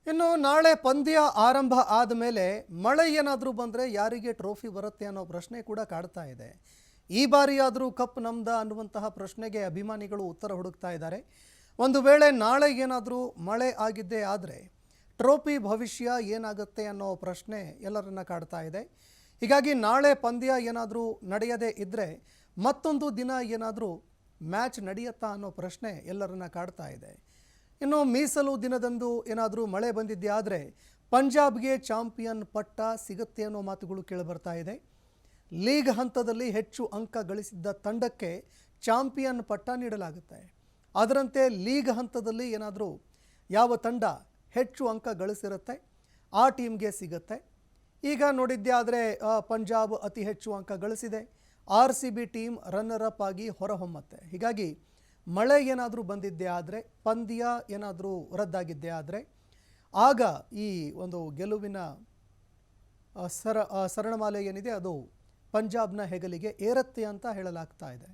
ಇನ್ನು ನಾಳೆ ಪಂದ್ಯ ಆರಂಭ ಆದಮೇಲೆ ಮಳೆ ಏನಾದರೂ ಬಂದರೆ ಯಾರಿಗೆ ಟ್ರೋಫಿ ಬರುತ್ತೆ ಅನ್ನೋ ಪ್ರಶ್ನೆ ಕೂಡ ಕಾಡ್ತಾ ಇದೆ. ಈ ಬಾರಿಯಾದರೂ ಕಪ್ ನಮ್ದ ಅನ್ನುವಂತಹ ಪ್ರಶ್ನೆಗೆ ಅಭಿಮಾನಿಗಳು ಉತ್ತರ ಹುಡುಕ್ತಾ ಇದ್ದಾರೆ. ಒಂದು ವೇಳೆ ನಾಳೆ ಏನಾದರೂ ಮಳೆ ಆಗಿದ್ದೇ ಆದರೆ ಟ್ರೋಫಿ ಭವಿಷ್ಯ ಏನಾಗುತ್ತೆ ಅನ್ನೋ ಪ್ರಶ್ನೆ ಎಲ್ಲರನ್ನ ಕಾಡ್ತಾ ಇದೆ. ಹೀಗಾಗಿ ನಾಳೆ ಪಂದ್ಯ ಏನಾದರೂ ನಡೆಯದೇ ಇದ್ದರೆ ಮತ್ತೊಂದು ದಿನ ಏನಾದರೂ ಮ್ಯಾಚ್ ನಡೆಯುತ್ತಾ ಅನ್ನೋ ಪ್ರಶ್ನೆ ಎಲ್ಲರನ್ನ ಕಾಡ್ತಾ ಇದೆ. ಇನ್ನು ಮೀಸಲು ದಿನದಂದು ಏನಾದರೂ ಮಳೆ ಬಂದಿದ್ದೇ ಆದರೆ ಪಂಜಾಬ್ಗೆ ಚಾಂಪಿಯನ್ ಪಟ್ಟ ಸಿಗುತ್ತೆ ಅನ್ನೋ ಮಾತುಗಳು ಕೇಳಿಬರ್ತಾ ಇದೆ. ಲೀಗ್ ಹಂತದಲ್ಲಿ ಹೆಚ್ಚು ಅಂಕ ಗಳಿಸಿದ್ದ ತಂಡಕ್ಕೆ ಚಾಂಪಿಯನ್ ಪಟ್ಟ ನೀಡಲಾಗುತ್ತೆ. ಅದರಂತೆ ಲೀಗ್ ಹಂತದಲ್ಲಿ ಏನಾದರೂ ಯಾವ ತಂಡ ಹೆಚ್ಚು ಅಂಕ ಗಳಿಸಿರುತ್ತೆ ಆ ಟೀಮ್ಗೆ ಸಿಗುತ್ತೆ. ಈಗ ನೋಡಿದ್ದೇ ಆದರೆ ಪಂಜಾಬ್ ಅತಿ ಹೆಚ್ಚು ಅಂಕ ಗಳಿಸಿದೆ. RCB ಟೀಮ್ ರನ್ನರ್ ಅಪ್ ಆಗಿ ಹೊರಹೊಮ್ಮತ್ತೆ. ಹೀಗಾಗಿ ಮಳೆ ಏನಾದರೂ ಬಂದಿದ್ದೇ ಆದರೆ, ಪಂದ್ಯ ಏನಾದರೂ ರದ್ದಾಗಿದ್ದೇ ಆದರೆ ಆಗ ಈ ಒಂದು ಗೆಲುವಿನ ಸರಣಮಾಲೆ ಏನಿದೆ ಅದು ಪಂಜಾಬ್ನ ಹೆಗಲಿಗೆ ಏರುತ್ತೆ ಅಂತ ಹೇಳಲಾಗ್ತಾ ಇದೆ.